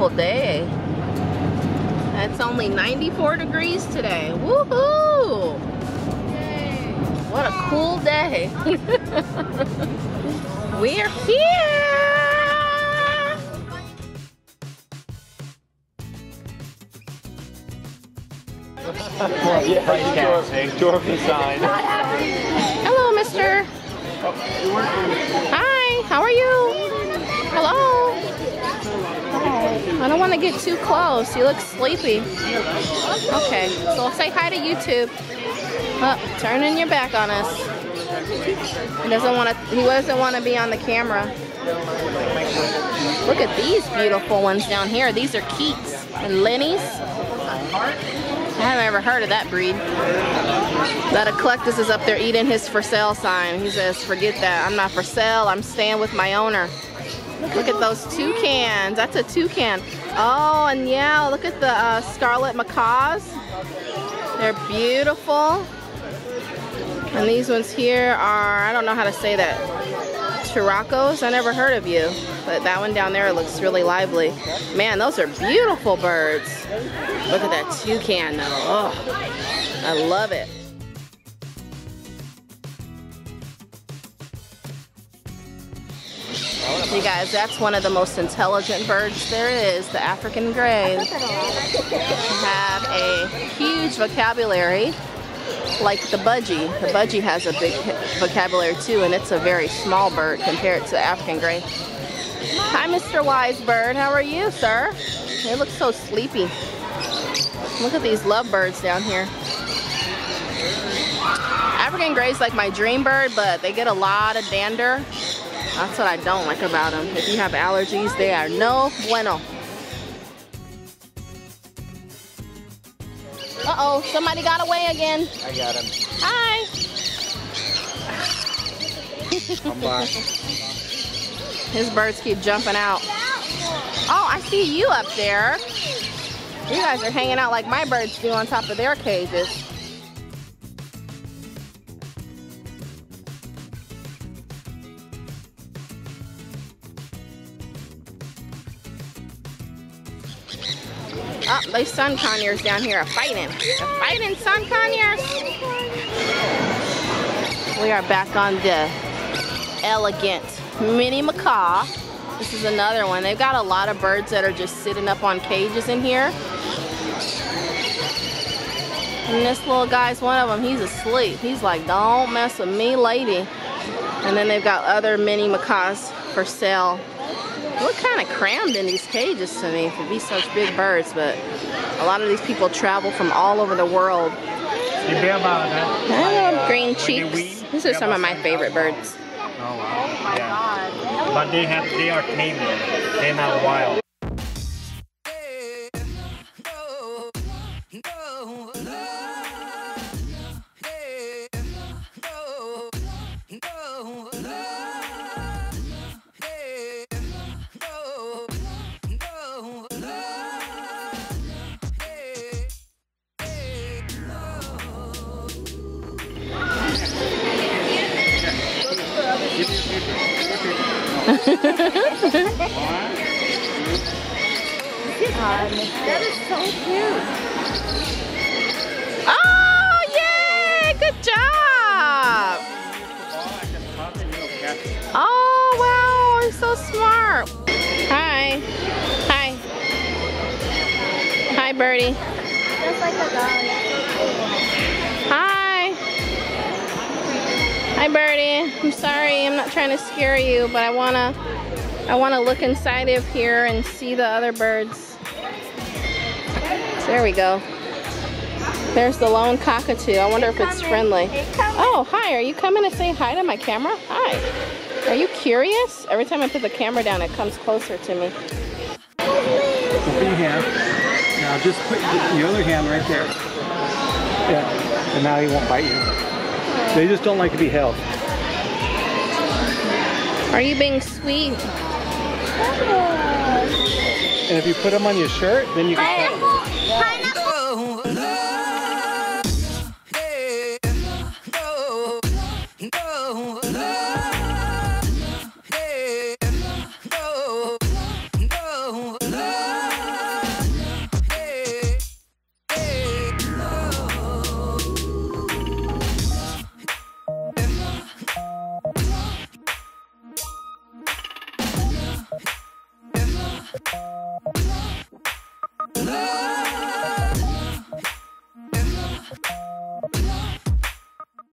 beautiful day. It's only 94 degrees today. Woohoo! Yay. What a cool day. We're here! Hello, mister. Hi, how are you? Hello. I don't want to get too close. You look sleepy. Okay, so say hi to YouTube. Oh, turning your back on us. He doesn't want to be on the camera. Look at these beautiful ones down here. These are Keats and Lennies. I haven't ever heard of that breed. That Eclectus is up there eating his for sale sign. He says, forget that. I'm not for sale. I'm staying with my owner. Look at those toucans. That's a toucan. Oh, and yeah, look at the scarlet macaws. They're beautiful. And these ones here are, I don't know how to say that. Chiracos. I never heard of you. But that one down there looks really lively. Man, those are beautiful birds. Look at that toucan though. Oh, I love it. You guys, that's one of the most intelligent birds there is, the African gray. They have a huge vocabulary, like the budgie. The budgie has a big vocabulary too, and it's a very small bird compared to the African gray. Hi, Mr. Wise Bird. How are you, sir? They look so sleepy. Look at these lovebirds down here. African gray's like my dream bird, but they get a lot of dander. That's what I don't like about them. If you have allergies, they are no bueno. Uh-oh, somebody got away again. I got him. Hi. I'm back. His birds keep jumping out. Oh, I see you up there. You guys are hanging out like my birds do on top of their cages. Oh, these sun conures down here are fighting. They're fighting, sun conures. We are back on the elegant mini macaw. This is another one. They've got a lot of birds that are just sitting up on cages in here. And this little guy's one of them. He's asleep. He's like, don't mess with me, lady. And then they've got other mini macaws for sale. They look kind of crammed in these cages to me to be such big birds, but a lot of these people travel from all over the world. I love green cheeks. These are some of my favorite birds. Oh wow! Yeah. But they are tame. They're not wild. That is so cute. Oh, yay! Good job! Oh, wow! You're so smart. Hi. Hi. Hi, Birdie. Just like a dog. Hi. Hi, Birdie. I'm sorry. I'm not trying to scare you, but I wanna look inside of here and see the other birds. There we go. There's the lone cockatoo. I wonder if it's friendly. Oh, hi. Are you coming to say hi to my camera? Hi. Are you curious? Every time I put the camera down, it comes closer to me. Open your hand. Now just put your other hand right there. Yeah. And now he won't bite you. They just don't like to be held. Are you being sweet? And if you put them on your shirt, then you can. Pineapple.